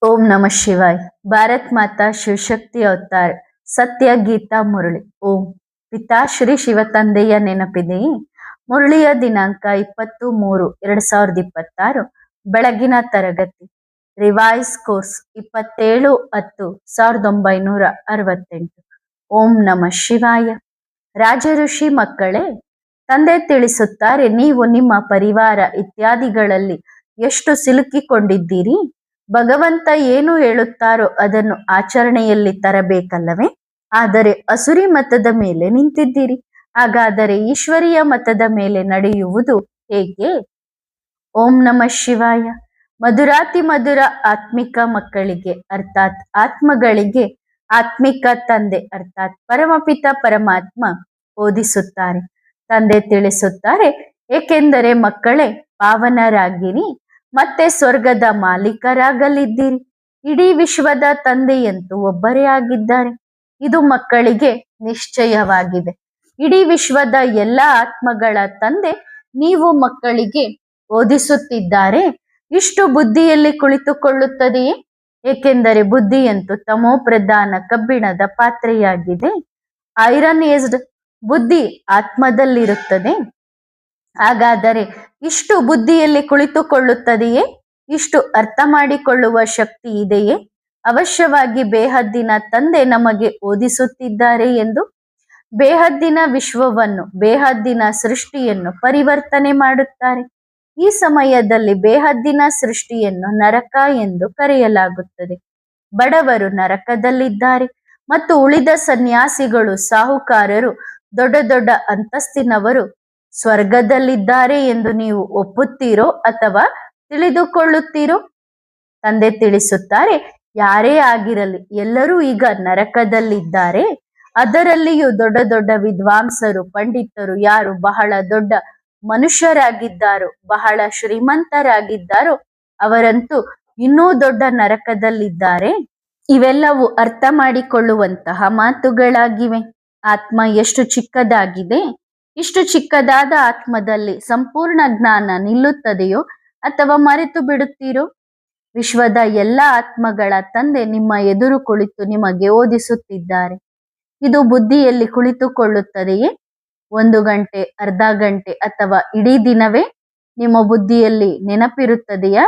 ಓಂ ನಮಃ ಶಿವಾಯ. ಭಾರತ್ ಮಾತಾ ಶಿವಶಕ್ತಿ ಅವತಾರ ಸತ್ಯ ಗೀತಾ ಮುರಳಿ. ಓಂ ಪಿತಾಶ್ರೀ ಶಿವ ತಂದೆಯ ನೆನಪಿದೆಯೇ? ಮುರಳಿಯ ದಿನಾಂಕ 20-3-2026. ಬೆಳಗಿನ ತರಗತಿ ರಿವೈಸ್ ಕೋರ್ಸ್ 27-10-1968. ಓಂ ನಮಃ ಶಿವಾಯ. ರಾಜಋಷಿ ಮಕ್ಕಳೇ, ತಂದೆ ತಿಳಿಸುತ್ತಾರೆ, ನೀವು ನಿಮ್ಮ ಪರಿವಾರ ಇತ್ಯಾದಿಗಳಲ್ಲಿ ಎಷ್ಟು ಸಿಲುಕಿಕೊಂಡಿದ್ದೀರಿ. ಭಗವಂತ ಏನು ಹೇಳುತ್ತಾರೋ ಅದನ್ನು ಆಚರಣೆಯಲ್ಲಿ ತರಬೇಕಲ್ಲವೇ? ಆದರೆ ಅಸುರಿ ಮತದ ಮೇಲೆ ನಿಂತಿದ್ದೀರಿ. ಹಾಗಾದರೆ ಈಶ್ವರೀಯ ಮತದ ಮೇಲೆ ನಡೆಯುವುದು ಹೇಗೆ? ಓಂ ನಮಃ ಶಿವಾಯ. ಮಧುರಾತಿ ಮಧುರ ಆತ್ಮಿಕ ಮಕ್ಕಳಿಗೆ ಅರ್ಥಾತ್ ಆತ್ಮಗಳಿಗೆ ಆತ್ಮಿಕ ತಂದೆ ಅರ್ಥಾತ್ ಪರಮಪಿತ ಪರಮಾತ್ಮ ಓದಿಸುತ್ತಾರೆ. ತಂದೆ ತಿಳಿಸುತ್ತಾರೆ, ಏಕೆಂದರೆ ಮಕ್ಕಳೇ ಪಾವನರಾಗಿರಿ, ಮತ್ತೆ ಸ್ವರ್ಗದ ಮಾಲೀಕರಾಗಲಿದ್ದೀರಿ. ಇಡೀ ವಿಶ್ವದ ತಂದೆಯಂತೂ ಒಬ್ಬರೇ ಆಗಿದ್ದಾರೆ. ಇದು ಮಕ್ಕಳಿಗೆ ನಿಶ್ಚಯವಾಗಿದೆ. ಇಡೀ ವಿಶ್ವದ ಎಲ್ಲ ಆತ್ಮಗಳ ತಂದೆ ನೀವು ಮಕ್ಕಳಿಗೆ ಓದಿಸುತ್ತಿದ್ದಾರೆ. ಇಷ್ಟು ಬುದ್ಧಿಯಲ್ಲಿ ಕುಳಿತುಕೊಳ್ಳುತ್ತದೆಯೇ? ಏಕೆಂದರೆ ಬುದ್ಧಿಯಂತೂ ತಮೋ ಪ್ರಧಾನ ಕಬ್ಬಿಣದ ಪಾತ್ರೆಯಾಗಿದೆ. ಐರನ್ ಏಜ್ಡ್ ಬುದ್ಧಿ ಆತ್ಮದಲ್ಲಿರುತ್ತದೆ. ಹಾಗಾದರೆ ಇಷ್ಟು ಬುದ್ಧಿಯಲ್ಲಿ ಕುಳಿತುಕೊಳ್ಳುತ್ತದೆಯೇ? ಇಷ್ಟು ಅರ್ಥ ಮಾಡಿಕೊಳ್ಳುವ ಶಕ್ತಿ ಇದೆಯೇ? ಅವಶ್ಯವಾಗಿ ಬೇಹದ್ದಿನ ತಂದೆ ನಮಗೆ ಓದಿಸುತ್ತಿದ್ದಾರೆ ಎಂದು. ಬೇಹದ್ದಿನ ವಿಶ್ವವನ್ನು, ಬೇಹದ್ದಿನ ಸೃಷ್ಟಿಯನ್ನು ಪರಿವರ್ತನೆ ಮಾಡುತ್ತಾರೆ. ಈ ಸಮಯದಲ್ಲಿ ಬೇಹದ್ದಿನ ಸೃಷ್ಟಿಯನ್ನು ನರಕ ಎಂದು ಕರೆಯಲಾಗುತ್ತದೆ. ಬಡವರು ನರಕದಲ್ಲಿದ್ದಾರೆ ಮತ್ತು ಉಳಿದ ಸನ್ಯಾಸಿಗಳು, ಸಾಹುಕಾರರು, ದೊಡ್ಡ ದೊಡ್ಡ ಅಂತಸ್ತಿನವರು ಸ್ವರ್ಗದಲ್ಲಿದ್ದಾರೆ ಎಂದು ನೀವು ಒಪ್ಪುತ್ತೀರೋ ಅಥವಾ ತಿಳಿದುಕೊಳ್ಳುತ್ತೀರೋ? ತಂದೆ ತಿಳಿಸುತ್ತಾರೆ, ಯಾರೇ ಆಗಿರಲಿ ಎಲ್ಲರೂ ಈಗ ನರಕದಲ್ಲಿದ್ದಾರೆ. ಅದರಲ್ಲಿಯೂ ದೊಡ್ಡ ದೊಡ್ಡ ವಿದ್ವಾಂಸರು, ಪಂಡಿತರು, ಯಾರು ಬಹಳ ದೊಡ್ಡ ಮನುಷ್ಯರಾಗಿದ್ದಾರೋ, ಬಹಳ ಶ್ರೀಮಂತರಾಗಿದ್ದಾರೋ ಅವರಂತೂ ಇನ್ನೂ ದೊಡ್ಡ ನರಕದಲ್ಲಿದ್ದಾರೆ. ಇವೆಲ್ಲವೂ ಅರ್ಥ ಮಾಡಿಕೊಳ್ಳುವಂತಹ ಮಾತುಗಳಾಗಿವೆ. ಆತ್ಮ ಎಷ್ಟು ಚಿಕ್ಕದಾಗಿದೆ. ಇಷ್ಟು ಚಿಕ್ಕದಾದ ಆತ್ಮದಲ್ಲಿ ಸಂಪೂರ್ಣ ಜ್ಞಾನ ನಿಲ್ಲುತ್ತದೆಯೋ ಅಥವಾ ಮರೆತು ಬಿಡುತ್ತೀರೋ? ವಿಶ್ವದ ಎಲ್ಲ ಆತ್ಮಗಳ ತಂದೆ ನಿಮ್ಮ ಎದುರು ಕುಳಿತು ನಿಮಗೆ ಓದಿಸುತ್ತಿದ್ದಾರೆ. ಇದು ಬುದ್ಧಿಯಲ್ಲಿ ಕುಳಿತುಕೊಳ್ಳುತ್ತದೆಯೇ? 1 ಗಂಟೆ, ಅರ್ಧ ಗಂಟೆ ಅಥವಾ ಇಡೀ ದಿನವೇ ನಿಮ್ಮ ಬುದ್ಧಿಯಲ್ಲಿ ನೆನಪಿರುತ್ತದೆಯಾ?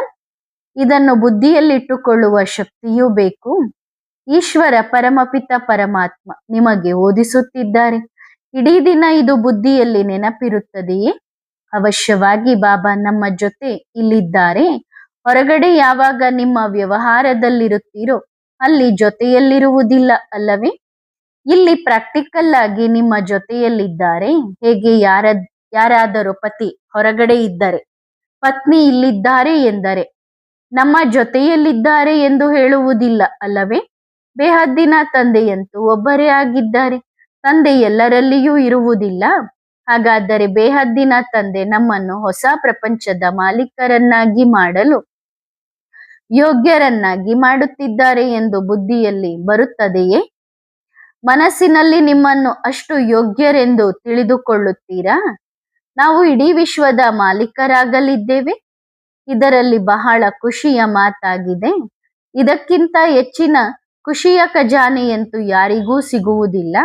ಇದನ್ನು ಬುದ್ಧಿಯಲ್ಲಿಟ್ಟುಕೊಳ್ಳುವ ಶಕ್ತಿಯೂ ಬೇಕು. ಈಶ್ವರ ಪರಮಪಿತ ಪರಮಾತ್ಮ ನಿಮಗೆ ಓದಿಸುತ್ತಿದ್ದಾರೆ. ಇಡೀ ದಿನ ಇದು ಬುದ್ಧಿಯಲ್ಲಿ ನೆನಪಿರುತ್ತದೆಯೇ? ಅವಶ್ಯವಾಗಿ ಬಾಬಾ ನಮ್ಮ ಜೊತೆ ಇಲ್ಲಿದ್ದಾರೆ. ಹೊರಗಡೆ ಯಾವಾಗ ನಿಮ್ಮ ವ್ಯವಹಾರದಲ್ಲಿರುತ್ತೀರೋ ಅಲ್ಲಿ ಜೊತೆಯಲ್ಲಿರುವುದಿಲ್ಲ ಅಲ್ಲವೇ? ಇಲ್ಲಿ ಪ್ರಾಕ್ಟಿಕಲ್ ಆಗಿ ನಿಮ್ಮ ಜೊತೆಯಲ್ಲಿದ್ದಾರೆ. ಹೇಗೆ ಯಾರಾದರೂ ಪತಿ ಹೊರಗಡೆ ಇದ್ದರೆ, ಪತ್ನಿ ಇಲ್ಲಿದ್ದಾರೆ ಎಂದರೆ ನಮ್ಮ ಜೊತೆಯಲ್ಲಿದ್ದಾರೆ ಎಂದು ಹೇಳುವುದಿಲ್ಲ ಅಲ್ಲವೇ? ಬೇಹದ್ದಿನ ತಂದೆಯಂತೂ ಒಬ್ಬರೇ ಆಗಿದ್ದಾರೆ. ತಂದೆ ಎಲ್ಲರಲ್ಲಿಯೂ ಇರುವುದಿಲ್ಲ. ಹಾಗಾದರೆ ಬೇಹದ್ದಿನ ತಂದೆ ನಮ್ಮನ್ನು ಹೊಸ ಪ್ರಪಂಚದ ಮಾಲೀಕರನ್ನಾಗಿ ಮಾಡಲು ಯೋಗ್ಯರನ್ನಾಗಿ ಮಾಡುತ್ತಿದ್ದಾರೆ ಎಂದು ಬುದ್ಧಿಯಲ್ಲಿ ಬರುತ್ತದೆಯೇ? ಮನಸ್ಸಿನಲ್ಲಿ ನಿಮ್ಮನ್ನು ಅಷ್ಟು ಯೋಗ್ಯರೆಂದು ತಿಳಿದುಕೊಳ್ಳುತ್ತೀರಾ? ನಾವು ಇಡೀ ವಿಶ್ವದ ಮಾಲೀಕರಾಗಲಿದ್ದೇವೆ. ಇದರಲ್ಲಿ ಬಹಳ ಖುಷಿಯ ಮಾತಾಗಿದೆ. ಇದಕ್ಕಿಂತ ಹೆಚ್ಚಿನ ಖುಷಿಯ ಖಜಾನೆಯಂತೂ ಯಾರಿಗೂ ಸಿಗುವುದಿಲ್ಲ.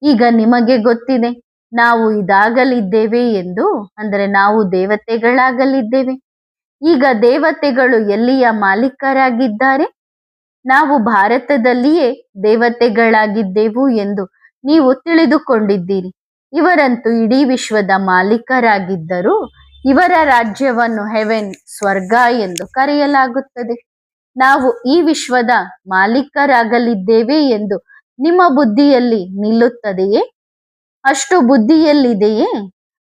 ಈಗ ನಿಮಗೆ ಗೊತ್ತಿದೆ ನಾವು ಇದಾಗಲಿದ್ದೇವೆ ಎಂದು. ಅಂದರೆ ನಾವು ದೇವತೆಗಳಾಗಲಿದ್ದೇವೆ. ಈಗ ದೇವತೆಗಳು ಎಲ್ಲಿಯ ಮಾಲೀಕರಾಗಿದ್ದಾರೆ? ನಾವು ಭಾರತದಲ್ಲಿಯೇ ದೇವತೆಗಳಾಗಿದ್ದೆವು ಎಂದು ನೀವು ತಿಳಿದುಕೊಂಡಿದ್ದೀರಿ. ಇವರಂತೂ ಇಡೀ ವಿಶ್ವದ ಮಾಲೀಕರಾಗಿದ್ದರು. ಇವರ ರಾಜ್ಯವನ್ನು ಹೆವೆನ್, ಸ್ವರ್ಗ ಎಂದು ಕರೆಯಲಾಗುತ್ತದೆ. ನಾವು ಈ ವಿಶ್ವದ ಮಾಲೀಕರಾಗಲಿದ್ದೇವೆ ಎಂದು ನಿಮ್ಮ ಬುದ್ಧಿಯಲ್ಲಿ ನಿಲ್ಲುತ್ತದೆಯೇ? ಅಷ್ಟು ಬುದ್ಧಿಯಲ್ಲಿದೆಯೇ?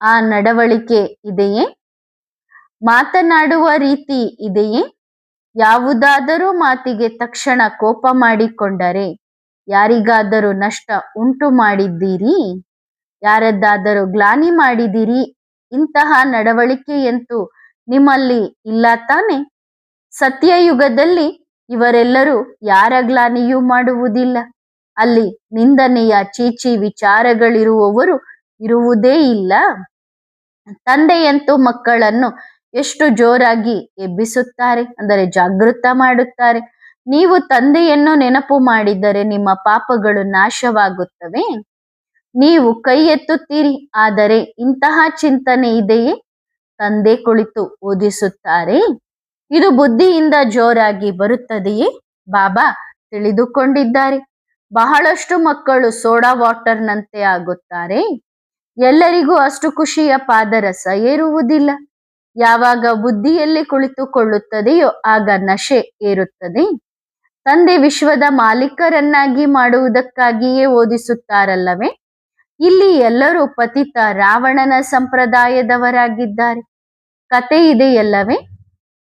ಆ ನಡವಳಿಕೆ ಇದೆಯೇ? ಮಾತನಾಡುವ ರೀತಿ ಇದೆಯೇ? ಯಾವುದಾದರೂ ಮಾತಿಗೆ ತಕ್ಷಣ ಕೋಪ ಮಾಡಿಕೊಂಡರೆ, ಯಾರಿಗಾದರೂ ನಷ್ಟ ಉಂಟು ಮಾಡಿದ್ದೀರಿ, ಯಾರದ್ದಾದರೂ ಗ್ಲಾನಿ ಮಾಡಿದಿರಿ, ಇಂತಹ ನಡವಳಿಕೆಯಂತೂ ನಿಮ್ಮಲ್ಲಿ ಇಲ್ಲ ತಾನೆ? ಸತ್ಯಯುಗದಲ್ಲಿ ಇವರೆಲ್ಲರೂ ಯಾರ ಗ್ಲಾನಿಯೂ ಮಾಡುವುದಿಲ್ಲ. ಅಲ್ಲಿ ನಿಂದನೆಯ ಚೀಚಿ ವಿಚಾರಗಳಿರುವವರು ಇರುವುದೇ ಇಲ್ಲ. ತಂದೆಯಂತೂ ಮಕ್ಕಳನ್ನು ಎಷ್ಟು ಜೋರಾಗಿ ಎಬ್ಬಿಸುತ್ತಾರೆ, ಅಂದರೆ ಜಾಗೃತ ಮಾಡುತ್ತಾರೆ. ನೀವು ತಂದೆಯನ್ನು ನೆನಪು ಮಾಡಿದರೆ ನಿಮ್ಮ ಪಾಪಗಳು ನಾಶವಾಗುತ್ತವೆ. ನೀವು ಕೈ ಎತ್ತುತ್ತೀರಿ, ಆದರೆ ಇಂತಹ ಚಿಂತನೆ ಇದೆಯೇ? ತಂದೆ ಕುಳಿತು ಓದಿಸುತ್ತಾರೆ. ಇದು ಬುದ್ಧಿಯಿಂದ ಜೋರಾಗಿ ಬರುತ್ತದೆಯೇ? ಬಾಬಾ ತಿಳಿದುಕೊಂಡಿದ್ದಾರೆ. ಬಹಳಷ್ಟು ಮಕ್ಕಳು ಸೋಡಾ ವಾಟರ್ನಂತೆ ಆಗುತ್ತಾರೆ. ಎಲ್ಲರಿಗೂ ಅಷ್ಟು ಖುಷಿಯ ಪಾದರಸ ಏರುವುದಿಲ್ಲ. ಯಾವಾಗ ಬುದ್ಧಿಯಲ್ಲಿ ಕುಳಿತುಕೊಳ್ಳುತ್ತದೆಯೋ ಆಗ ನಶೆ ಏರುತ್ತದೆ. ತಂದೆ ವಿಶ್ವದ ಮಾಲೀಕರನ್ನಾಗಿ ಮಾಡುವುದಕ್ಕಾಗಿಯೇ ಓದಿಸುತ್ತಾರಲ್ಲವೇ? ಇಲ್ಲಿ ಎಲ್ಲರೂ ಪತಿತ ರಾವಣನ ಸಂಪ್ರದಾಯದವರಾಗಿದ್ದಾರೆ. ಕತೆ ಇದೆಯಲ್ಲವೇ?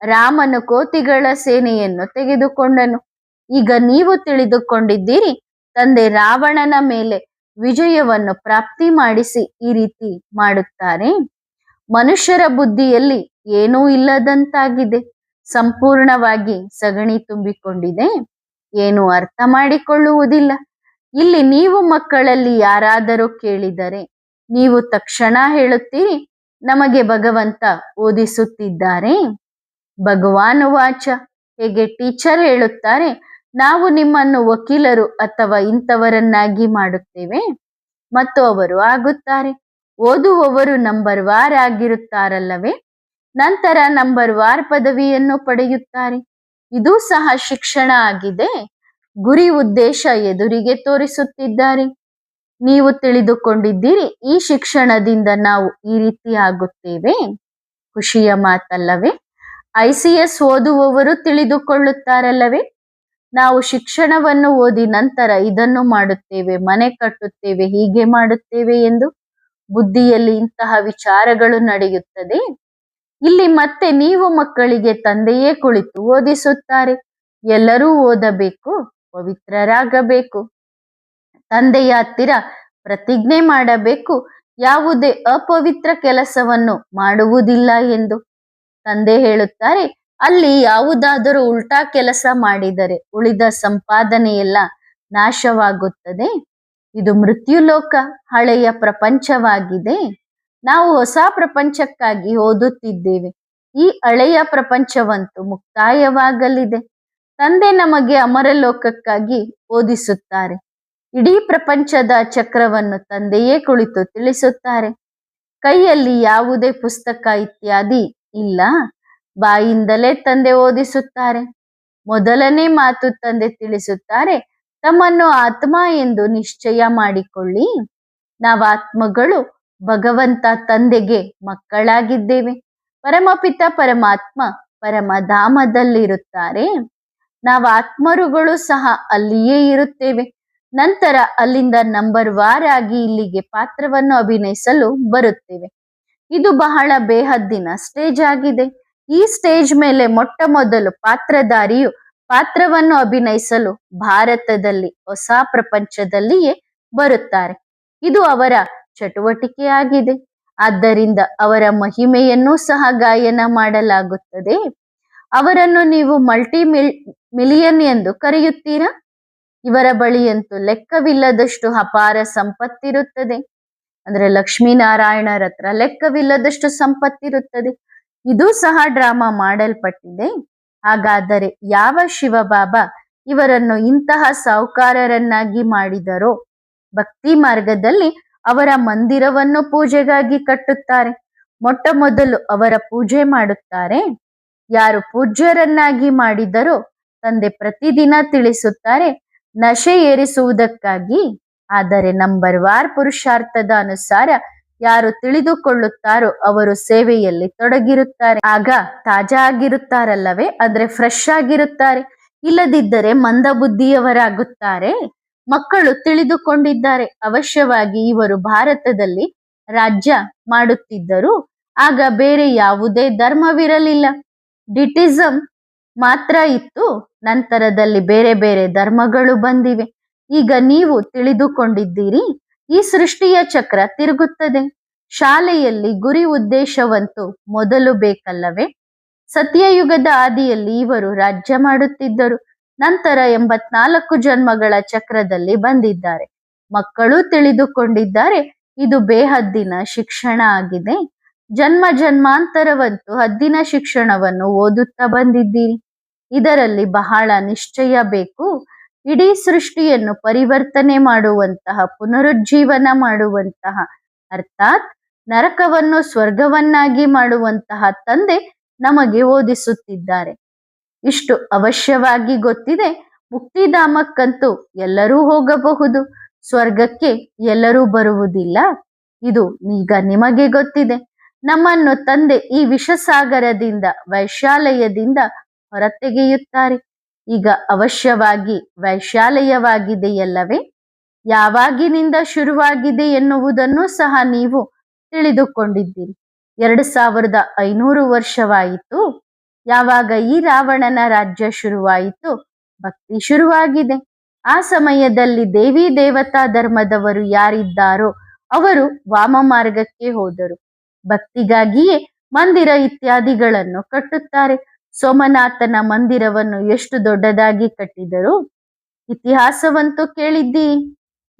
ರಾಮನು ಕೋತಿಗಳ ಸೇನೆಯನ್ನು ತೆಗೆದುಕೊಂಡನು. ಈಗ ನೀವು ತಿಳಿದುಕೊಂಡಿದ್ದೀರಿ, ತಂದೆ ರಾವಣನ ಮೇಲೆ ವಿಜಯವನ್ನು ಪ್ರಾಪ್ತಿ ಮಾಡಿಸಿ ಈ ರೀತಿ ಮಾಡುತ್ತಾರೆ. ಮನುಷ್ಯರ ಬುದ್ಧಿಯಲ್ಲಿ ಏನೂ ಇಲ್ಲದಂತಾಗಿದೆ. ಸಂಪೂರ್ಣವಾಗಿ ಸಗಣಿ ತುಂಬಿಕೊಂಡಿದೆ. ಏನು ಅರ್ಥ ಮಾಡಿಕೊಳ್ಳುವುದಿಲ್ಲ. ಇಲ್ಲಿ ನೀವು ಮಕ್ಕಳಲ್ಲಿ ಯಾರಾದರೂ ಕೇಳಿದರೆ ನೀವು ತಕ್ಷಣ ಹೇಳುತ್ತೀರಿ, ನಮಗೆ ಭಗವಂತ ಓದಿಸುತ್ತಿದ್ದಾರೆ. ಭಗವಾನ್ ವಾಚ, ಹೇಗೆ ಟೀಚರ್ ಹೇಳುತ್ತಾರೆ, ನಾವು ನಿಮ್ಮನ್ನು ವಕೀಲರು ಅಥವಾ ಇಂಥವರನ್ನಾಗಿ ಮಾಡುತ್ತೇವೆ, ಮತ್ತು ಅವರು ಆಗುತ್ತಾರೆ. ಓದುವವರು ನಂಬರ್ ವಾರ್ ಆಗಿರುತ್ತಾರಲ್ಲವೇ? ನಂತರ ನಂಬರ್ ವಾರ್ ಪದವಿಯನ್ನು ಪಡೆಯುತ್ತಾರೆ. ಇದು ಸಹ ಶಿಕ್ಷಣ ಆಗಿದೆ. ಗುರಿ ಉದ್ದೇಶ ಎದುರಿಗೆ ತೋರಿಸುತ್ತಿದ್ದಾರೆ. ನೀವು ತಿಳಿದುಕೊಂಡಿದ್ದೀರಿ, ಈ ಶಿಕ್ಷಣದಿಂದ ನಾವು ಈ ರೀತಿ ಆಗುತ್ತೇವೆ. ಖುಷಿಯ ಮಾತಲ್ಲವೇ? ICS ಓದುವವರು ತಿಳಿದುಕೊಳ್ಳುತ್ತಾರಲ್ಲವೇ? ನಾವು ಶಿಕ್ಷಣವನ್ನು ಓದಿ ನಂತರ ಇದನ್ನು ಮಾಡುತ್ತೇವೆ, ಮನೆ ಕಟ್ಟುತ್ತೇವೆ, ಹೀಗೆ ಮಾಡುತ್ತೇವೆ ಎಂದು. ಬುದ್ಧಿಯಲ್ಲಿ ಇಂತಹ ವಿಚಾರಗಳು ನಡೆಯುತ್ತದೆ. ಇಲ್ಲಿ ಮತ್ತೆ ನೀವು ಮಕ್ಕಳಿಗೆ ತಂದೆಯೇ ಕುಳಿತು ಓದಿಸುತ್ತಾರೆ. ಎಲ್ಲರೂ ಓದಬೇಕು, ಪವಿತ್ರರಾಗಬೇಕು. ತಂದೆಯ ಹತ್ತಿರ ಪ್ರತಿಜ್ಞೆ ಮಾಡಬೇಕು, ಯಾವುದೇ ಅಪವಿತ್ರ ಕೆಲಸವನ್ನು ಮಾಡುವುದಿಲ್ಲ ಎಂದು. ತಂದೆ ಹೇಳುತ್ತಾರೆ, ಅಲ್ಲಿ ಯಾವುದಾದರೂ ಉಲ್ಟಾ ಕೆಲಸ ಮಾಡಿದರೆ ಉಳಿದ ಸಂಪಾದನೆಯೆಲ್ಲ ನಾಶವಾಗುತ್ತದೆ. ಇದು ಮೃತ್ಯುಲೋಕ, ಹಳೆಯ ಪ್ರಪಂಚವಾಗಿದೆ. ನಾವು ಹೊಸ ಪ್ರಪಂಚಕ್ಕಾಗಿ ಓದುತ್ತಿದ್ದೇವೆ. ಈ ಹಳೆಯ ಪ್ರಪಂಚವಂತೂ ಮುಕ್ತಾಯವಾಗಲಿದೆ. ತಂದೆ ನಮಗೆ ಅಮರಲೋಕಕ್ಕಾಗಿ ಓದಿಸುತ್ತಾರೆ. ಇಡೀ ಪ್ರಪಂಚದ ಚಕ್ರವನ್ನು ತಂದೆಯೇ ಕುಳಿತು ತಿಳಿಸುತ್ತಾರೆ. ಕೈಯಲ್ಲಿ ಯಾವುದೇ ಪುಸ್ತಕ ಇತ್ಯಾದಿ ಇಲ್ಲ. ಬಾಯಿಂದಲೇ ತಂದೆ ಓದಿಸುತ್ತಾರೆ. ಮೊದಲನೇ ಮಾತು ತಂದೆ ತಿಳಿಸುತ್ತಾರೆ, ತಮ್ಮನ್ನು ಆತ್ಮ ಎಂದು ನಿಶ್ಚಯ ಮಾಡಿಕೊಳ್ಳಿ. ನಾವು ಆತ್ಮಗಳು ಭಗವಂತ ತಂದೆಗೆ ಮಕ್ಕಳಾಗಿದ್ದೇವೆ. ಪರಮಪಿತ ಪರಮಾತ್ಮ ಪರಮಧಾಮದಲ್ಲಿರುತ್ತಾರೆ. ನಾವು ಆತ್ಮರುಗಳು ಸಹ ಅಲ್ಲಿಯೇ ಇರುತ್ತೇವೆ. ನಂತರ ಅಲ್ಲಿಂದ ನಂಬರ್ ವಾರ್ ಆಗಿ ಇಲ್ಲಿಗೆ ಪಾತ್ರವನ್ನು ಅಭಿನಯಿಸಲು ಬರುತ್ತೇವೆ. ಇದು ಬಹಳ ಬೇಹದ್ದಿನ ಸ್ಟೇಜ್ ಆಗಿದೆ. ಈ ಸ್ಟೇಜ್ ಮೇಲೆ ಮೊಟ್ಟ ಮೊದಲು ಪಾತ್ರಧಾರಿಯು ಪಾತ್ರವನ್ನು ಅಭಿನಯಿಸಲು ಭಾರತದಲ್ಲಿ ಹೊಸ ಪ್ರಪಂಚದಲ್ಲಿಯೇ ಬರುತ್ತಾರೆ. ಇದು ಅವರ ಚಟುವಟಿಕೆಯಾಗಿದೆ. ಆದ್ದರಿಂದ ಅವರ ಮಹಿಮೆಯನ್ನೂ ಸಹ ಗಾಯನ ಮಾಡಲಾಗುತ್ತದೆ. ಅವರನ್ನು ನೀವು ಮಿಲಿಯನ್ ಎಂದು ಕರೆಯುತ್ತೀರಾ? ಇವರ ಬಳಿಯಂತೂ ಲೆಕ್ಕವಿಲ್ಲದಷ್ಟು ಅಪಾರ ಸಂಪತ್ತಿರುತ್ತದೆ. ಅಂದ್ರೆ ಲಕ್ಷ್ಮೀನಾರಾಯಣರ ಹತ್ರ ಲೆಕ್ಕವಿಲ್ಲದಷ್ಟು ಸಂಪತ್ತಿರುತ್ತದೆ. ಇದು ಸಹ ಡ್ರಾಮಾ ಮಾಡಲ್ಪಟ್ಟಿದೆ. ಹಾಗಾದರೆ ಯಾವ ಶಿವಬಾಬಾ ಇವರನ್ನು ಇಂತಹ ಸಾಹುಕಾರರನ್ನಾಗಿ ಮಾಡಿದರೋ? ಭಕ್ತಿ ಮಾರ್ಗದಲ್ಲಿ ಅವರ ಮಂದಿರವನ್ನು ಪೂಜೆಗಾಗಿ ಕಟ್ಟುತ್ತಾರೆ. ಮೊಟ್ಟ ಮೊದಲು ಅವರ ಪೂಜೆ ಮಾಡುತ್ತಾರೆ. ಯಾರು ಪೂಜ್ಯರನ್ನಾಗಿ ಮಾಡಿದರೋ ತಂದೆ ಪ್ರತಿದಿನ ತಿಳಿಸುತ್ತಾರೆ, ನಶೆ ಏರಿಸುವುದಕ್ಕಾಗಿ. ಆದರೆ ನಂಬರ್ ವಾರ್ ಪುರುಷಾರ್ಥದ ಅನುಸಾರ ಯಾರು ತಿಳಿದುಕೊಳ್ಳುತ್ತಾರೋ ಅವರು ಸೇವೆಯಲ್ಲಿ ತೊಡಗಿರುತ್ತಾರೆ. ಆಗ ತಾಜಾ ಆಗಿರುತ್ತಾರಲ್ಲವೇ? ಅಂದ್ರೆ ಫ್ರೆಶ್ ಆಗಿರುತ್ತಾರೆ. ಇಲ್ಲದಿದ್ದರೆ ಮಂದ ಬುದ್ಧಿಯವರಾಗುತ್ತಾರೆ. ಮಕ್ಕಳು ತಿಳಿದುಕೊಂಡಿದ್ದಾರೆ, ಅವಶ್ಯವಾಗಿ ಇವರು ಭಾರತದಲ್ಲಿ ರಾಜ್ಯ ಮಾಡುತ್ತಿದ್ದರು. ಆಗ ಬೇರೆ ಯಾವುದೇ ಧರ್ಮವಿರಲಿಲ್ಲ, ಡಿಟಿಸಂ ಮಾತ್ರ ಇತ್ತು. ನಂತರದಲ್ಲಿ ಬೇರೆ ಬೇರೆ ಧರ್ಮಗಳು ಬಂದಿವೆ. ಈಗ ನೀವು ತಿಳಿದುಕೊಂಡಿದ್ದೀರಿ, ಈ ಸೃಷ್ಟಿಯ ಚಕ್ರ ತಿರುಗುತ್ತದೆ. ಶಾಲೆಯಲ್ಲಿ ಗುರಿ ಉದ್ದೇಶವಂತೂ ಮೊದಲು ಬೇಕಲ್ಲವೇ? ಸತ್ಯಯುಗದ ಆದಿಯಲ್ಲಿ ಇವರು ರಾಜ್ಯ ಮಾಡುತ್ತಿದ್ದರು. ನಂತರ 84 ಜನ್ಮಗಳ ಚಕ್ರದಲ್ಲಿ ಬಂದಿದ್ದಾರೆ. ಮಕ್ಕಳು ತಿಳಿದುಕೊಂಡಿದ್ದಾರೆ, ಇದು ಬೇಹದ್ದಿನ ಶಿಕ್ಷಣ ಆಗಿದೆ. ಜನ್ಮ ಜನ್ಮಾಂತರವಂತೂ ಹದ್ದಿನ ಶಿಕ್ಷಣವನ್ನು ಓದುತ್ತಾ ಬಂದಿದ್ದೀರಿ. ಇದರಲ್ಲಿ ಬಹಳ ನಿಶ್ಚಯ ಬೇಕು. ಇಡೀ ಸೃಷ್ಟಿಯನ್ನು ಪರಿವರ್ತನೆ ಮಾಡುವಂತಹ, ಪುನರುಜ್ಜೀವನ ಮಾಡುವಂತಹ, ಅರ್ಥಾತ್ ನರಕವನ್ನು ಸ್ವರ್ಗವನ್ನಾಗಿ ಮಾಡುವಂತಹ ತಂದೆ ನಮಗೆ ಓದಿಸುತ್ತಿದ್ದಾರೆ. ಇಷ್ಟು ಅವಶ್ಯವಾಗಿ ಗೊತ್ತಿದೆ. ಮುಕ್ತಿಧಾಮಕ್ಕಂತೂ ಎಲ್ಲರೂ ಹೋಗಬಹುದು, ಸ್ವರ್ಗಕ್ಕೆ ಎಲ್ಲರೂ ಬರುವುದಿಲ್ಲ. ಇದು ಈಗ ನಿಮಗೆ ಗೊತ್ತಿದೆ. ನಮ್ಮನ್ನು ತಂದೆ ಈ ವಿಷಸಾಗರದಿಂದ, ವೈಶಾಲಯದಿಂದ ಹೊರತೆಗೆಯುತ್ತಾರೆ. ಈಗ ಅವಶ್ಯವಾಗಿ ವೈಶಾಲಯವಾಗಿದೆಯಲ್ಲವೇ? ಯಾವಾಗಿನಿಂದ ಶುರುವಾಗಿದೆ ಎನ್ನುವುದನ್ನು ಸಹ ನೀವು ತಿಳಿದುಕೊಂಡಿದ್ದೀರಿ. 2500 ವರ್ಷವಾಯಿತು. ಯಾವಾಗ ಈ ರಾವಣನ ರಾಜ್ಯ ಶುರುವಾಯಿತು, ಭಕ್ತಿ ಶುರುವಾಗಿದೆ. ಆ ಸಮಯದಲ್ಲಿ ದೇವಿ ದೇವತಾ ಧರ್ಮದವರು ಯಾರಿದ್ದಾರೋ ಅವರು ವಾಮ ಮಾರ್ಗಕ್ಕೆ ಹೋದರು. ಭಕ್ತಿಗಾಗಿಯೇ ಮಂದಿರ ಇತ್ಯಾದಿಗಳನ್ನು ಕಟ್ಟುತ್ತಾರೆ. ಸೋಮನಾಥನ ಮಂದಿರವನ್ನು ಎಷ್ಟು ದೊಡ್ಡದಾಗಿ ಕಟ್ಟಿದರು. ಇತಿಹಾಸವಂತೂ ಕೇಳಿದ್ದೀ.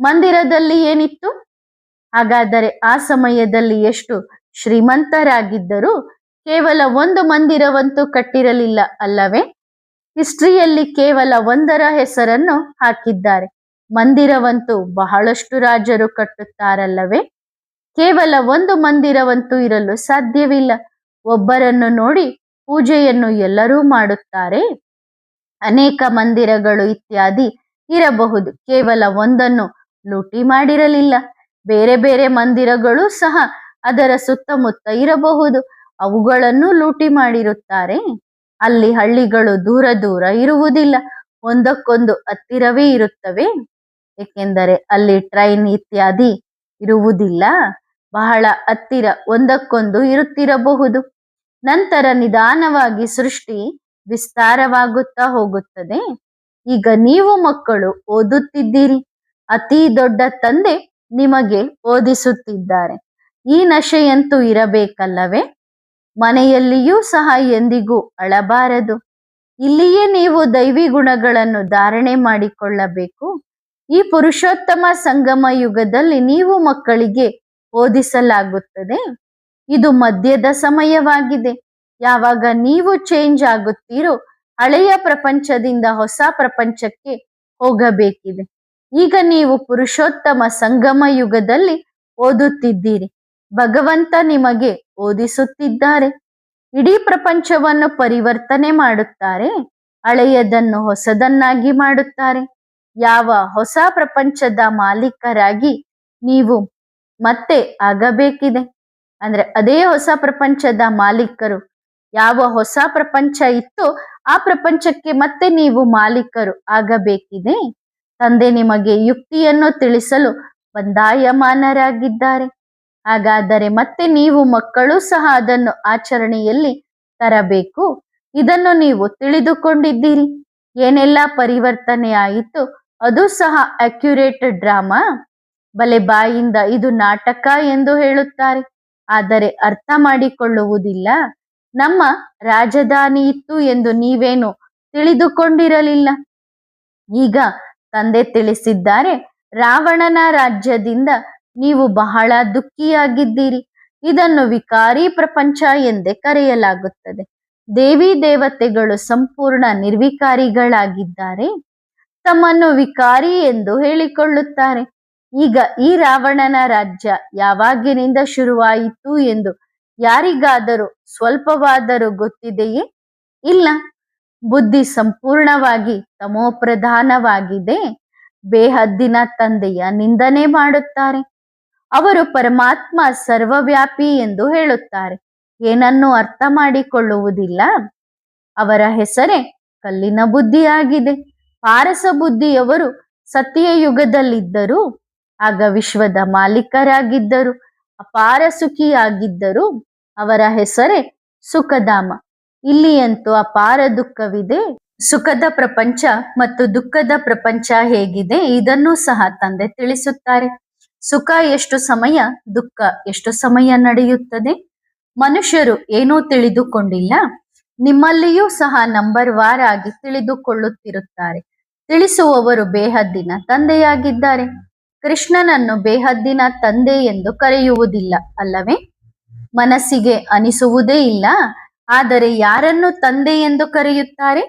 ಮಂದಿರದಲ್ಲಿ ಏನಿತ್ತು? ಹಾಗಾದರೆ ಆ ಸಮಯದಲ್ಲಿ ಎಷ್ಟು ಶ್ರೀಮಂತರಾಗಿದ್ದರು. ಕೇವಲ ಒಂದು ಮಂದಿರವಂತೂ ಕಟ್ಟಿರಲಿಲ್ಲ ಅಲ್ಲವೇ? ಹಿಸ್ಟ್ರಿಯಲ್ಲಿ ಕೇವಲ ಒಂದರ ಹೆಸರನ್ನು ಹಾಕಿದ್ದಾರೆ. ಮಂದಿರವಂತೂ ಬಹಳಷ್ಟು ರಾಜರು ಕಟ್ಟುತ್ತಾರಲ್ಲವೇ? ಕೇವಲ ಒಂದು ಮಂದಿರವಂತೂ ಇರಲು ಸಾಧ್ಯವಿಲ್ಲ. ಒಬ್ಬರನ್ನು ನೋಡಿ ಪೂಜೆಯನ್ನು ಎಲ್ಲರೂ ಮಾಡುತ್ತಾರೆ. ಅನೇಕ ಮಂದಿರಗಳು ಇತ್ಯಾದಿ ಇರಬಹುದು, ಕೇವಲ ಒಂದನ್ನು ಲೂಟಿ ಮಾಡಿರಲಿಲ್ಲ. ಬೇರೆ ಬೇರೆ ಮಂದಿರಗಳು ಸಹ ಅದರ ಸುತ್ತಮುತ್ತ ಇರಬಹುದು, ಅವುಗಳನ್ನು ಲೂಟಿ ಮಾಡಿರುತ್ತಾರೆ. ಅಲ್ಲಿ ಹಳ್ಳಿಗಳು ದೂರ ದೂರ ಇರುವುದಿಲ್ಲ, ಒಂದಕ್ಕೊಂದು ಹತ್ತಿರವೇ ಇರುತ್ತವೆ. ಏಕೆಂದರೆ ಅಲ್ಲಿ ಟ್ರೈನ್ ಇತ್ಯಾದಿ ಇರುವುದಿಲ್ಲ. ಬಹಳ ಹತ್ತಿರ ಒಂದಕ್ಕೊಂದು ಇರುತ್ತಿರಬಹುದು. ನಂತರ ನಿಧಾನವಾಗಿ ಸೃಷ್ಟಿ ವಿಸ್ತಾರವಾಗುತ್ತಾ ಹೋಗುತ್ತದೆ. ಈಗ ನೀವು ಮಕ್ಕಳು ಓದುತ್ತಿದ್ದೀರಿ. ಅತಿ ದೊಡ್ಡ ತಂದೆ ನಿಮಗೆ ಓದಿಸುತ್ತಿದ್ದಾರೆ. ಈ ನಶೆಯಂತೂ ಇರಬೇಕಲ್ಲವೇ? ಮನೆಯಲ್ಲಿಯೂ ಸಹ ಎಂದಿಗೂ ಅಳಬಾರದು. ಇಲ್ಲಿಯೇ ನೀವು ದೈವಿ ಗುಣಗಳನ್ನು ಧಾರಣೆ ಮಾಡಿಕೊಳ್ಳಬೇಕು. ಈ ಪುರುಷೋತ್ತಮ ಸಂಗಮ ಯುಗದಲ್ಲಿ ನೀವು ಮಕ್ಕಳಿಗೆ ಓದಿಸಲಾಗುತ್ತದೆ. ಇದು ಮಧ್ಯದ ಸಮಯವಾಗಿದೆ. ಯಾವಾಗ ನೀವು ಚೇಂಜ್ ಆಗುತ್ತೀರೋ, ಹಳೆಯ ಪ್ರಪಂಚದಿಂದ ಹೊಸ ಪ್ರಪಂಚಕ್ಕೆ ಹೋಗಬೇಕಿದೆ. ಈಗ ನೀವು ಪುರುಷೋತ್ತಮ ಸಂಗಮ ಯುಗದಲ್ಲಿ ಓದುತ್ತಿದ್ದೀರಿ. ಭಗವಂತ ನಿಮಗೆ ಓದಿಸುತ್ತಿದ್ದಾರೆ. ಇಡೀ ಪ್ರಪಂಚವನ್ನು ಪರಿವರ್ತನೆ ಮಾಡುತ್ತಾರೆ. ಹಳೆಯದನ್ನು ಹೊಸದನ್ನಾಗಿ ಮಾಡುತ್ತಾರೆ. ಯಾವ ಹೊಸ ಪ್ರಪಂಚದ ಮಾಲೀಕರಾಗಿ ನೀವು ಮತ್ತೆ ಆಗಬೇಕಿದೆ. ಅಂದ್ರೆ ಅದೇ ಹೊಸ ಪ್ರಪಂಚದ ಮಾಲೀಕರು. ಯಾವ ಹೊಸ ಪ್ರಪಂಚ ಇತ್ತು ಆ ಪ್ರಪಂಚಕ್ಕೆ ಮತ್ತೆ ನೀವು ಮಾಲೀಕರು ಆಗಬೇಕಿದೆ. ತಂದೆ ನಿಮಗೆ ಯುಕ್ತಿಯನ್ನು ತಿಳಿಸಲು ಬಂದಾಯಮಾನರಾಗಿದ್ದಾರೆ. ಹಾಗಾದರೆ ಮತ್ತೆ ನೀವು ಮಕ್ಕಳು ಸಹ ಅದನ್ನು ಆಚರಣೆಯಲ್ಲಿ ತರಬೇಕು. ಇದನ್ನು ನೀವು ತಿಳಿದುಕೊಂಡಿದ್ದೀರಿ. ಏನೆಲ್ಲ ಪರಿವರ್ತನೆ ಆಯಿತು ಅದು ಸಹ ಅಕ್ಯುರೇಟ್ ಡ್ರಾಮಾ. ಬಲೆ ಬಾಯಿಂದ ಇದು ನಾಟಕ ಎಂದು ಹೇಳುತ್ತಾರೆ, ಆದರೆ ಅರ್ಥ ಮಾಡಿಕೊಳ್ಳುವುದಿಲ್ಲ. ನಮ್ಮ ರಾಜಧಾನಿ ಇತ್ತು ಎಂದು ನೀವೇನು ತಿಳಿದುಕೊಂಡಿರಲಿಲ್ಲ. ಈಗ ತಂದೆ ತಿಳಿಸಿದ್ದಾರೆ, ರಾವಣನ ರಾಜ್ಯದಿಂದ ನೀವು ಬಹಳ ದುಃಖಿಯಾಗಿದ್ದೀರಿ. ಇದನ್ನು ವಿಕಾರಿ ಪ್ರಪಂಚ ಎಂದೇ ಕರೆಯಲಾಗುತ್ತದೆ. ದೇವಿ ದೇವತೆಗಳು ಸಂಪೂರ್ಣ ನಿರ್ವಿಕಾರಿಗಳಾಗಿದ್ದಾರೆ. ತಮ್ಮನ್ನು ವಿಕಾರಿ ಎಂದು ಹೇಳಿಕೊಳ್ಳುತ್ತಾರೆ. ಈಗ ಈ ರಾವಣನ ರಾಜ್ಯ ಯಾವಾಗಿನಿಂದ ಶುರುವಾಯಿತು ಎಂದು ಯಾರಿಗಾದರೂ ಸ್ವಲ್ಪವಾದರೂ ಗೊತ್ತಿದೆಯೇ? ಇಲ್ಲ. ಬುದ್ಧಿ ಸಂಪೂರ್ಣವಾಗಿ ತಮೋಪ್ರಧಾನವಾಗಿದೆ. ಬೇಹದ್ದಿನ ತಂದೆಯ ನಿಂದನೆ ಮಾಡುತ್ತಾರೆ. ಅವರು ಪರಮಾತ್ಮ ಸರ್ವವ್ಯಾಪಿ ಎಂದು ಹೇಳುತ್ತಾರೆ. ಏನನ್ನೂ ಅರ್ಥ ಮಾಡಿಕೊಳ್ಳುವುದಿಲ್ಲ. ಅವರ ಹೆಸರೇ ಕಲ್ಲಿನ ಬುದ್ಧಿಯಾಗಿದೆ. ಪಾರಸ ಬುದ್ಧಿಯವರು ಸತ್ಯಯುಗದಲ್ಲಿದ್ದರು. ಆಗ ವಿಶ್ವದ ಮಾಲೀಕರಾಗಿದ್ದರು, ಅಪಾರ ಸುಖಿಯಾಗಿದ್ದರು. ಅವರ ಹೆಸರೇ ಸುಖಧಾಮ. ಇಲ್ಲಿಯಂತೂ ಅಪಾರ ದುಃಖವಿದೆ. ಸುಖದ ಪ್ರಪಂಚ ಮತ್ತು ದುಃಖದ ಪ್ರಪಂಚ ಹೇಗಿದೆ ಇದನ್ನು ಸಹ ತಂದೆ ತಿಳಿಸುತ್ತಾರೆ. ಸುಖ ಎಷ್ಟು ಸಮಯ, ದುಃಖ ಎಷ್ಟು ಸಮಯ ನಡೆಯುತ್ತದೆ. ಮನುಷ್ಯರು ಏನೂ ತಿಳಿದುಕೊಂಡಿಲ್ಲ. ನಿಮ್ಮಲ್ಲಿಯೂ ಸಹ ನಂಬರ್ ವಾರ್ ಆಗಿ ತಿಳಿದುಕೊಳ್ಳುತ್ತಿರುತ್ತಾರೆ. ತಿಳಿಸುವವರು ಬೇಹದ್ದಿನ ತಂದೆಯಾಗಿದ್ದಾರೆ. ಕೃಷ್ಣನನ್ನು ಬೇಹದ್ದಿನ ತಂದೆ ಎಂದು ಕರೆಯುವುದಿಲ್ಲ ಅಲ್ಲವೇ? ಮನಸ್ಸಿಗೆ ಅನಿಸುವುದೇ ಇಲ್ಲ. ಆದರೆ ಯಾರನ್ನು ತಂದೆ ಎಂದು ಕರೆಯುತ್ತಾರೆ?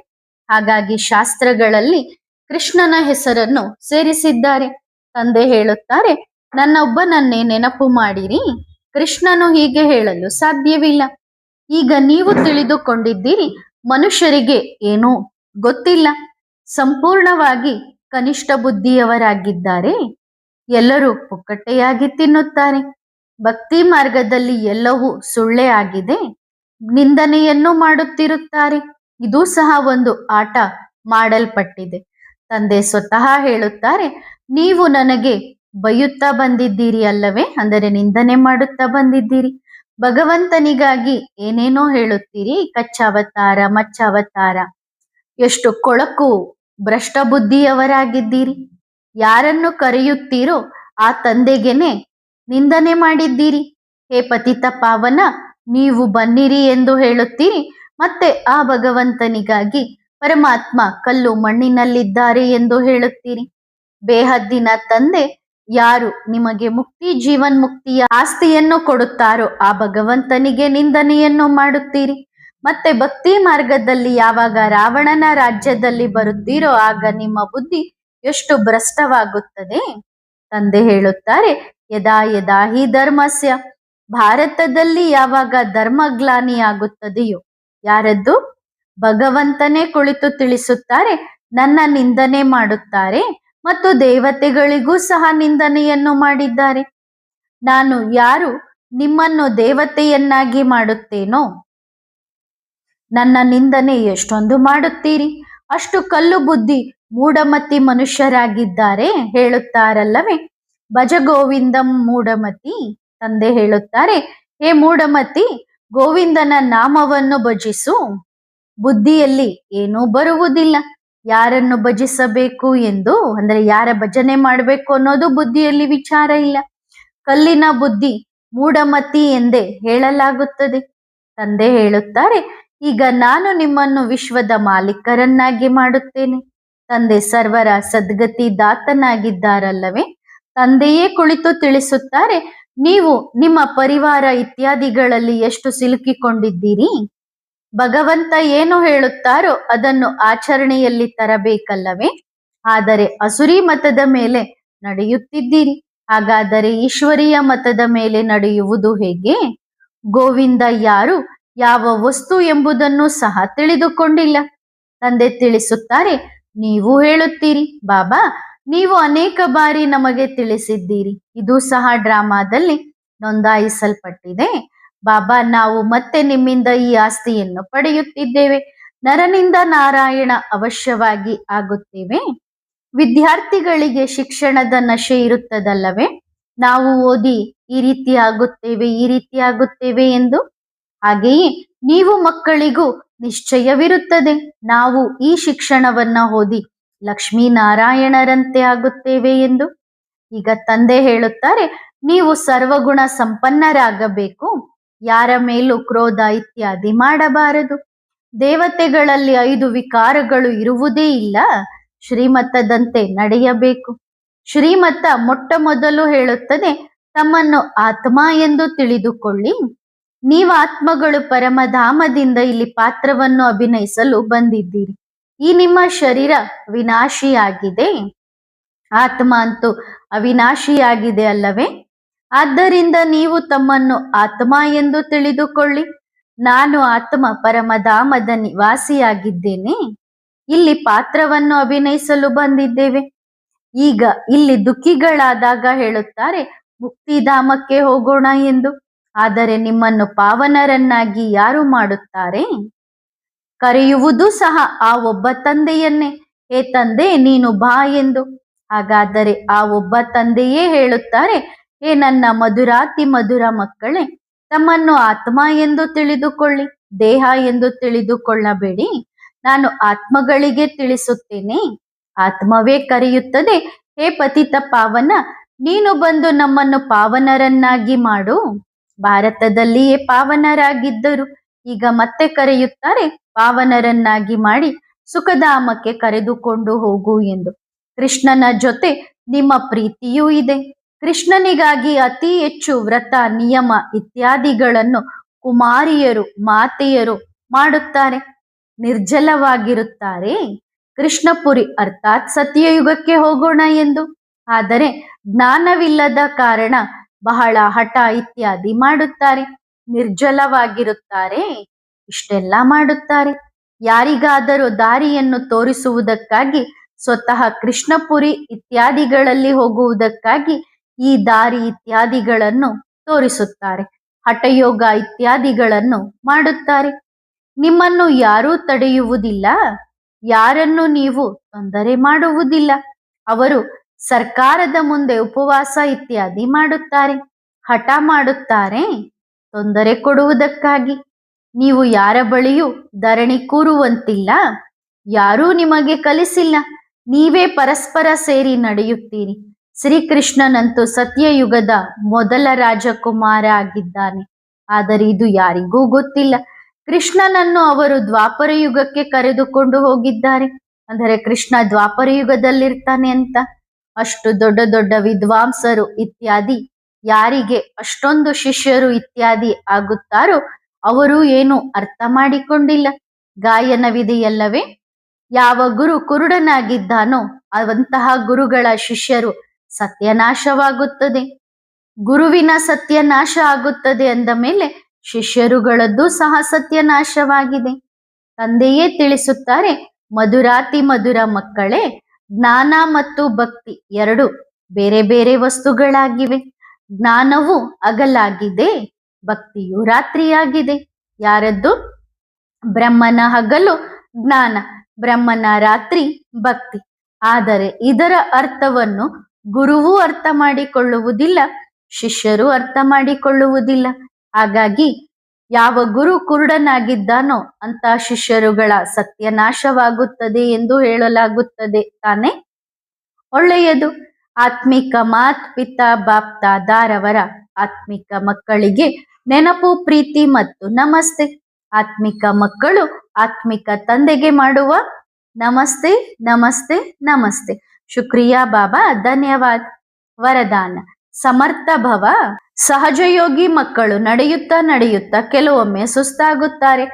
ಹಾಗಾಗಿ ಶಾಸ್ತ್ರಗಳಲ್ಲಿ ಕೃಷ್ಣನ ಹೆಸರನ್ನು ಸೇರಿಸಿದ್ದಾರೆ. ತಂದೆ ಹೇಳುತ್ತಾರೆ, ನನ್ನೊಬ್ಬನನ್ನೇ ನೆನಪು ಮಾಡಿರಿ. ಕೃಷ್ಣನು ಹೀಗೆ ಹೇಳಲು ಸಾಧ್ಯವಿಲ್ಲ. ಈಗ ನೀವು ತಿಳಿದುಕೊಂಡಿದ್ದೀರಿ, ಮನುಷ್ಯರಿಗೆ ಏನೂ ಗೊತ್ತಿಲ್ಲ, ಸಂಪೂರ್ಣವಾಗಿ ಕನಿಷ್ಠ ಬುದ್ಧಿಯವರಾಗಿದ್ದಾರೆ. ಎಲ್ಲರೂ ಪುಕ್ಕಟೆಯಾಗಿ ತಿನ್ನುತ್ತಾರೆ. ಭಕ್ತಿ ಮಾರ್ಗದಲ್ಲಿ ಎಲ್ಲವೂ ಸುಳ್ಳೇ ಆಗಿದೆ. ನಿಂದನೆಯನ್ನು ಮಾಡುತ್ತಿರುತ್ತಾರೆ. ಇದು ಸಹ ಒಂದು ಆಟ ಮಾಡಲ್ಪಟ್ಟಿದೆ. ತಂದೆ ಸ್ವತಃ ಹೇಳುತ್ತಾರೆ, ನೀವು ನನಗೆ ಬೈಯುತ್ತಾ ಬಂದಿದ್ದೀರಿ ಅಲ್ಲವೇ, ಅಂದರೆ ನಿಂದನೆ ಮಾಡುತ್ತಾ ಬಂದಿದ್ದೀರಿ. ಭಗವಂತನಿಗಾಗಿ ಏನೇನೋ ಹೇಳುತ್ತೀರಿ, ಕಚ್ಚಾವತಾರ ಮಚ್ಚಾವತಾರ. ಎಷ್ಟು ಕೊಳಕು ಭ್ರಷ್ಟ ಬುದ್ಧಿಯವರಾಗಿದ್ದೀರಿ. ಯಾರನ್ನು ಕರೆಯುತ್ತೀರೋ ಆ ತಂದೆಗೆನೆ ನಿಂದನೆ ಮಾಡಿದ್ದೀರಿ. ಹೇ ಪತಿತ ಪಾವನ, ನೀವು ಬನ್ನಿರಿ ಎಂದು ಹೇಳುತ್ತೀರಿ. ಮತ್ತೆ ಆ ಭಗವಂತನಿಗಾಗಿ ಪರಮಾತ್ಮ ಕಲ್ಲು ಮಣ್ಣಿನಲ್ಲಿದ್ದಾರೆ ಎಂದು ಹೇಳುತ್ತೀರಿ. ಬೇಹದ್ದಿನ ತಂದೆ ಯಾರು ನಿಮಗೆ ಮುಕ್ತಿ ಜೀವನ್ಮುಕ್ತಿಯ ಆಸ್ತಿಯನ್ನು ಕೊಡುತ್ತಾರೋ ಆ ಭಗವಂತನಿಗೆ ನಿಂದನೆಯನ್ನು ಮಾಡುತ್ತೀರಿ. ಮತ್ತೆ ಭಕ್ತಿ ಮಾರ್ಗದಲ್ಲಿ ಯಾವಾಗ ರಾವಣನ ರಾಜ್ಯದಲ್ಲಿ ಬರುತ್ತೀರೋ ಆಗ ನಿಮ್ಮ ಬುದ್ಧಿ ಎಷ್ಟು ಭ್ರಷ್ಟವಾಗುತ್ತದೆ. ತಂದೆ ಹೇಳುತ್ತಾರೆ, ಯದಾ ಯದಾ ಹಿ ಧರ್ಮಸ್ಯ, ಭಾರತದಲ್ಲಿ ಯಾವಾಗ ಧರ್ಮಗ್ಲಾನಿಯಾಗುತ್ತದೆಯೋ, ಯಾರದ್ದು? ಭಗವಂತನೇ ಕುಳಿತು ತಿಳಿಸುತ್ತಾರೆ, ನನ್ನ ನಿಂದನೆ ಮಾಡುತ್ತಾರೆ ಮತ್ತು ದೇವತೆಗಳಿಗೂ ಸಹ ನಿಂದನೆಯನ್ನು ಮಾಡಿದ್ದಾರೆ. ನಾನು ಯಾರು ನಿಮ್ಮನ್ನು ದೇವತೆಯನ್ನಾಗಿ ಮಾಡುತ್ತೇನೋ, ನನ್ನ ನಿಂದನೆ ಎಷ್ಟೊಂದು ಮಾಡುತ್ತೀರಿ. ಅಷ್ಟು ಕಲ್ಲು ಬುದ್ಧಿ ಮೂಢಮತಿ ಮನುಷ್ಯರಾಗಿದ್ದಾರೆ ಹೇಳುತ್ತಾರಲ್ಲವೇ. ಭಜ ಗೋವಿಂದಂ ಮೂಢಮತಿ. ತಂದೆ ಹೇಳುತ್ತಾರೆ, ಹೇ ಮೂಢಮತಿ, ಗೋವಿಂದನ ನಾಮವನ್ನು ಭಜಿಸು. ಬುದ್ಧಿಯಲ್ಲಿ ಏನೂ ಬರುವುದಿಲ್ಲ. ಯಾರನ್ನು ಭಜಿಸಬೇಕು ಎಂದು, ಅಂದರೆ ಯಾರ ಭಜನೆ ಮಾಡಬೇಕು ಅನ್ನೋದು ಬುದ್ಧಿಯಲ್ಲಿ ವಿಚಾರ ಇಲ್ಲ. ಕಲ್ಲಿನ ಬುದ್ಧಿ ಮೂಢಮತಿ ಎಂದೇ ಹೇಳಲಾಗುತ್ತದೆ. ತಂದೆ ಹೇಳುತ್ತಾರೆ, ಈಗ ನಾನು ನಿಮ್ಮನ್ನು ವಿಶ್ವದ ಮಾಲೀಕರನ್ನಾಗಿ ಮಾಡುತ್ತೇನೆ. ತಂದೆ ಸರ್ವರ ಸದ್ಗತಿ ದಾತನಾಗಿದ್ದಾರಲ್ಲವೇ. ತಂದೆಯೇ ಕುಳಿತು ತಿಳಿಸುತ್ತಾರೆ, ನೀವು ನಿಮ್ಮ ಪರಿವಾರ ಇತ್ಯಾದಿಗಳಲ್ಲಿ ಎಷ್ಟು ಸಿಲುಕಿಕೊಂಡಿದ್ದೀರಿ. ಭಗವಂತ ಏನು ಹೇಳುತ್ತಾರೋ ಅದನ್ನು ಆಚರಣೆಯಲ್ಲಿ ತರಬೇಕಲ್ಲವೇ. ಆದರೆ ಅಸುರಿ ಮತದ ಮೇಲೆ ನಡೆಯುತ್ತಿದ್ದೀರಿ. ಹಾಗಾದರೆ ಈಶ್ವರೀಯ ಮತದ ಮೇಲೆ ನಡೆಯುವುದು ಹೇಗೆ? ಗೋವಿಂದ ಯಾರು, ಯಾವ ವಸ್ತು ಎಂಬುದನ್ನು ಸಹ ತಿಳಿದುಕೊಂಡಿಲ್ಲ. ತಂದೆ ತಿಳಿಸುತ್ತಾರೆ, ನೀವು ಹೇಳುತ್ತೀರಿ, ಬಾಬಾ ನೀವು ಅನೇಕ ಬಾರಿ ನಮಗೆ ತಿಳಿಸಿದ್ದೀರಿ. ಇದು ಸಹ ಡ್ರಾಮಾದಲ್ಲಿ ನೋಂದಾಯಿಸಲ್ಪಟ್ಟಿದೆ. ಬಾಬಾ, ನಾವು ಮತ್ತೆ ನಿಮ್ಮಿಂದ ಈ ಆಸ್ತಿಯನ್ನು ಪಡೆಯುತ್ತಿದ್ದೇವೆ. ನರನಿಂದ ನಾರಾಯಣ ಅವಶ್ಯವಾಗಿ ಆಗುತ್ತೇವೆ. ವಿದ್ಯಾರ್ಥಿಗಳಿಗೆ ಶಿಕ್ಷಣದ ನಶೆ ಇರುತ್ತದಲ್ಲವೇ, ನಾವು ಓದಿ ಈ ರೀತಿ ಆಗುತ್ತೇವೆ ಈ ರೀತಿ ಆಗುತ್ತೇವೆ ಎಂದು. ಹಾಗೆಯೇ ನೀವು ಮಕ್ಕಳಿಗೂ ನಿಶ್ಚಯವಿರುತ್ತದೆ, ನಾವು ಈ ಶಿಕ್ಷಣವನ್ನ ಓದಿ ಲಕ್ಷ್ಮೀನಾರಾಯಣರಂತೆ ಆಗುತ್ತೇವೆ ಎಂದು. ಈಗ ತಂದೆ ಹೇಳುತ್ತಾರೆ, ನೀವು ಸರ್ವಗುಣ ಸಂಪನ್ನರಾಗಬೇಕು. ಯಾರ ಮೇಲೂ ಕ್ರೋಧ ಇತ್ಯಾದಿ ಮಾಡಬಾರದು. ದೇವತೆಗಳಲ್ಲಿ 5 ವಿಕಾರಗಳು ಇರುವುದೇ ಇಲ್ಲ. ಶ್ರೀಮತದಂತೆ ನಡೆಯಬೇಕು. ಶ್ರೀಮತ ಮೊಟ್ಟ ಮೊದಲು ಹೇಳುತ್ತದೆ, ತಮ್ಮನ್ನು ಆತ್ಮ ಎಂದು ತಿಳಿದುಕೊಳ್ಳಿ. ನೀವು ಆತ್ಮಗಳು ಪರಮಧಾಮದಿಂದ ಇಲ್ಲಿ ಪಾತ್ರವನ್ನು ಅಭಿನಯಿಸಲು ಬಂದಿದ್ದೀರಿ. ಈ ನಿಮ್ಮ ಶರೀರ ವಿನಾಶಿಯಾಗಿದೆ, ಆತ್ಮ ಅಂತೂ ಅವಿನಾಶಿಯಾಗಿದೆ ಅಲ್ಲವೇ. ಆದ್ದರಿಂದ ನೀವು ತಮ್ಮನ್ನು ಆತ್ಮ ಎಂದು ತಿಳಿದುಕೊಳ್ಳಿ. ನಾನು ಆತ್ಮ ಪರಮಧಾಮದ ನಿವಾಸಿಯಾಗಿದ್ದೇನೆ. ಇಲ್ಲಿ ಪಾತ್ರವನ್ನು ಅಭಿನಯಿಸಲು ಬಂದಿದ್ದೇವೆ. ಈಗ ಇಲ್ಲಿ ದುಃಖಿಗಳಾದಾಗ ಹೇಳುತ್ತಾರೆ, ಮುಕ್ತಿಧಾಮಕ್ಕೆ ಹೋಗೋಣ ಎಂದು. ಆದರೆ ನಿಮ್ಮನ್ನು ಪಾವನರನ್ನಾಗಿ ಯಾರು ಮಾಡುತ್ತಾರೆ? ಕರೆಯುವುದು ಸಹ ಆ ಒಬ್ಬ ತಂದೆಯನ್ನೇ, ಹೇ ತಂದೆ ನೀನು ಬಾ ಎಂದು. ಹಾಗಾದರೆ ಆ ಒಬ್ಬ ತಂದೆಯೇ ಹೇಳುತ್ತಾರೆ, ಹೇ ನನ್ನ ಮಧುರಾತಿ ಮಧುರ ಮಕ್ಕಳೇ, ತಮ್ಮನ್ನು ಆತ್ಮ ಎಂದು ತಿಳಿದುಕೊಳ್ಳಿ, ದೇಹ ಎಂದು ತಿಳಿದುಕೊಳ್ಳಬೇಡಿ. ನಾನು ಆತ್ಮಗಳಿಗೆ ತಿಳಿಸುತ್ತೇನೆ. ಆತ್ಮವೇ ಕರೆಯುತ್ತದೆ, ಹೇ ಪತಿತ ಪಾವನ, ನೀನು ಬಂದು ನಮ್ಮನ್ನು ಪಾವನರನ್ನಾಗಿ ಮಾಡು. ಭಾರತದಲ್ಲಿಯೇ ಪಾವನರಾಗಿದ್ದರು, ಈಗ ಮತ್ತೆ ಕರೆಯುತ್ತಾರೆ, ಪಾವನರನ್ನಾಗಿ ಮಾಡಿ ಸುಖಧಾಮಕ್ಕೆ ಕರೆದುಕೊಂಡು ಹೋಗು ಎಂದು. ಕೃಷ್ಣನ ಜೊತೆ ನಿಮ್ಮ ಪ್ರೀತಿಯೂ ಇದೆ. ಕೃಷ್ಣನಿಗಾಗಿ ಅತಿ ಹೆಚ್ಚು ವ್ರತ ನಿಯಮ ಇತ್ಯಾದಿಗಳನ್ನು ಕುಮಾರಿಯರು ಮಾತೆಯರು ಮಾಡುತ್ತಾರೆ. ನಿರ್ಜಲವಾಗಿರುತ್ತಾರೆ. ಕೃಷ್ಣಪುರಿ ಅರ್ಥಾತ್ ಸತ್ಯಯುಗಕ್ಕೆ ಹೋಗೋಣ ಎಂದು. ಆದರೆ ಜ್ಞಾನವಿಲ್ಲದ ಕಾರಣ ಬಹಳ ಹಠ ಇತ್ಯಾದಿ ಮಾಡುತ್ತಾರೆ. ನಿರ್ಜಲವಾಗಿರುತ್ತಾರೆ. ಇಷ್ಟೆಲ್ಲ ಮಾಡುತ್ತಾರೆ. ಯಾರಿಗಾದರೂ ದಾರಿಯನ್ನು ತೋರಿಸುವುದಕ್ಕಾಗಿ ಸ್ವತಃ ಕೃಷ್ಣಪುರಿ ಇತ್ಯಾದಿಗಳಲ್ಲಿ ಹೋಗುವುದಕ್ಕಾಗಿ ಈ ದಾರಿ ಇತ್ಯಾದಿಗಳನ್ನು ತೋರಿಸುತ್ತಾರೆ. ಹಠಯೋಗ ಇತ್ಯಾದಿಗಳನ್ನು ಮಾಡುತ್ತಾರೆ. ನಿಮ್ಮನ್ನು ಯಾರೂ ತಡೆಯುವುದಿಲ್ಲ. ಯಾರನ್ನು ನೀವು ತೊಂದರೆ ಮಾಡುವುದಿಲ್ಲ. ಅವರು ಸರ್ಕಾರದ ಮುಂದೆ ಉಪವಾಸ ಇತ್ಯಾದಿ ಮಾಡುತ್ತಾರೆ. ಹಠ ಮಾಡುತ್ತಾರೆ ತೊಂದರೆ ಕೊಡುವುದಕ್ಕಾಗಿ. ನೀವು ಯಾರ ಬಳಿಯೂ ಧರಣಿ ಕೂರುವಂತಿಲ್ಲ. ಯಾರೂ ನಿಮಗೆ ಕಲಿಸಿಲ್ಲ. ನೀವೇ ಪರಸ್ಪರ ಸೇರಿ ನಡೆಯುತ್ತೀರಿ. ಶ್ರೀಕೃಷ್ಣನಂತೂ ಸತ್ಯಯುಗದ ಮೊದಲ ರಾಜಕುಮಾರ ಆಗಿದ್ದಾನೆ. ಆದರೆ ಇದು ಯಾರಿಗೂ ಗೊತ್ತಿಲ್ಲ. ಕೃಷ್ಣನನ್ನು ಅವರು ದ್ವಾಪರ ಯುಗಕ್ಕೆ ಕರೆದುಕೊಂಡು ಹೋಗಿದ್ದಾರೆ. ಅಂದರೆ ಕೃಷ್ಣ ದ್ವಾಪರ ಯುಗದಲ್ಲಿರ್ತಾನೆ ಅಂತ. ಅಷ್ಟು ದೊಡ್ಡ ದೊಡ್ಡ ವಿದ್ವಾಂಸರು ಇತ್ಯಾದಿ ಯಾರಿಗೆ ಅಷ್ಟೊಂದು ಶಿಷ್ಯರು ಇತ್ಯಾದಿ ಆಗುತ್ತಾರೋ ಅವರು ಏನು ಅರ್ಥ ಮಾಡಿಕೊಂಡಿಲ್ಲ. ಗಾಯನವಿದೆಯಲ್ಲವೇ, ಯಾವ ಗುರು ಕುರುಡನಾಗಿದ್ದಾನೋ ಅವಂತಹ ಗುರುಗಳ ಶಿಷ್ಯರು ಸತ್ಯನಾಶವಾಗುತ್ತದೆ. ಗುರುವಿನ ಸತ್ಯನಾಶ ಆಗುತ್ತದೆ ಅಂದ ಮೇಲೆ ಶಿಷ್ಯರುಗಳದ್ದು ಸಹ ಸತ್ಯನಾಶವಾಗಿದೆ. ತಂದೆಯೇ ತಿಳಿಸುತ್ತಾರೆ, ಮಧುರಾತಿ ಮಧುರ ಮಕ್ಕಳೇ, ಜ್ಞಾನ ಮತ್ತು ಭಕ್ತಿ ಎರಡು ಬೇರೆ ಬೇರೆ ವಸ್ತುಗಳಾಗಿವೆ. ಜ್ಞಾನವು ಹಗಲಾಗಿದೆ, ಭಕ್ತಿಯು ರಾತ್ರಿಯಾಗಿದೆ. ಯಾರದ್ದು? ಬ್ರಹ್ಮನ ಹಗಲು ಜ್ಞಾನ, ಬ್ರಹ್ಮನ ರಾತ್ರಿ ಭಕ್ತಿ. ಆದರೆ ಇದರ ಅರ್ಥವನ್ನು ಗುರುವೂ ಅರ್ಥ ಮಾಡಿಕೊಳ್ಳುವುದಿಲ್ಲ, ಶಿಷ್ಯರು ಅರ್ಥ ಮಾಡಿಕೊಳ್ಳುವುದಿಲ್ಲ. ಹಾಗಾಗಿ ಯಾವ ಗುರು ಕುರುಡನಾಗಿದ್ದಾನೋ ಅಂತ ಶಿಷ್ಯರುಗಳ ಸತ್ಯನಾಶವಾಗುತ್ತದೆ ಎಂದು ಹೇಳಲಾಗುತ್ತದೆ ತಾನೆ. ಒಳ್ಳೆಯದು. ಆತ್ಮಿಕ ಮಾತ್ ಪಿತಾ ಬಾಪ್ ದಾದಾರವರ ಆತ್ಮಿಕ ಮಕ್ಕಳಿಗೆ ನೆನಪು, ಪ್ರೀತಿ ಮತ್ತು ನಮಸ್ತೆ. ಆತ್ಮಿಕ ಮಕ್ಕಳು ಆತ್ಮಿಕ ತಂದೆಗೆ ಮಾಡುವ ನಮಸ್ತೆ ನಮಸ್ತೆ ನಮಸ್ತೆ. ಶುಕ್ರಿಯಾ ಬಾಬಾ, ಧನ್ಯವಾದ. ವರದಾನ: ಸಮರ್ಥ ಭವ. ಸಹಜಯೋಗಿ ಮಕ್ಕಳು ನಡೆಯುತ್ತಾ ನಡೆಯುತ್ತಾ ಕೆಲವೊಮ್ಮೆ ಸುಸ್ತಾಗುತ್ತಾರೆ,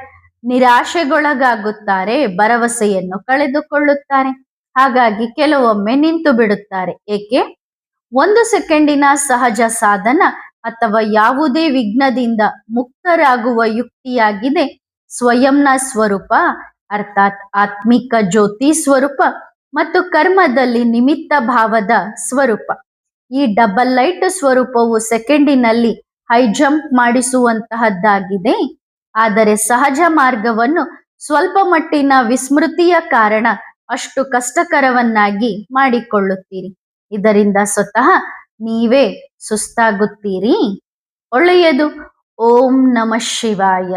ನಿರಾಶೆಗೊಳಗಾಗುತ್ತಾರೆ, ಭರವಸೆಯನ್ನು ಕಳೆದುಕೊಳ್ಳುತ್ತಾರೆ. ಹಾಗಾಗಿ ಕೆಲವೊಮ್ಮೆ ನಿಂತು ಬಿಡುತ್ತಾರೆ. ಏಕೆ? 1 ಸೆಕೆಂಡಿನ ಸಹಜ ಸಾಧನ ಅಥವಾ ಯಾವುದೇ ವಿಘ್ನದಿಂದ ಮುಕ್ತರಾಗುವ ಯುಕ್ತಿಯಾಗಿದೆ ಸ್ವಯಂನ ಸ್ವರೂಪ ಅರ್ಥಾತ್ ಆತ್ಮಿಕ ಜ್ಯೋತಿ ಸ್ವರೂಪ ಮತ್ತು ಕರ್ಮದಲ್ಲಿ ನಿಮಿತ್ತ ಭಾವದ ಸ್ವರೂಪ. ಈ ಡಬಲ್ ಲೈಟ್ ಸ್ವರೂಪವು ಸೆಕೆಂಡಿನಲ್ಲಿ ಹೈ ಜಂಪ್ ಮಾಡಿಸುವಂತಹದ್ದಾಗಿದೆ. ಆದರೆ ಸಹಜ ಮಾರ್ಗವನ್ನು ಸ್ವಲ್ಪ ಮಟ್ಟಿನ ವಿಸ್ಮೃತಿಯ ಕಾರಣ ಅಷ್ಟು ಕಷ್ಟಕರವನ್ನಾಗಿ ಮಾಡಿಕೊಳ್ಳುತ್ತೀರಿ. ಇದರಿಂದ ಸ್ವತಃ ನೀವೇ ಸುಸ್ತಾಗುತ್ತೀರಿ. ಒಳ್ಳೆಯದು. ಓಂ ನಮಃ ಶಿವಾಯ.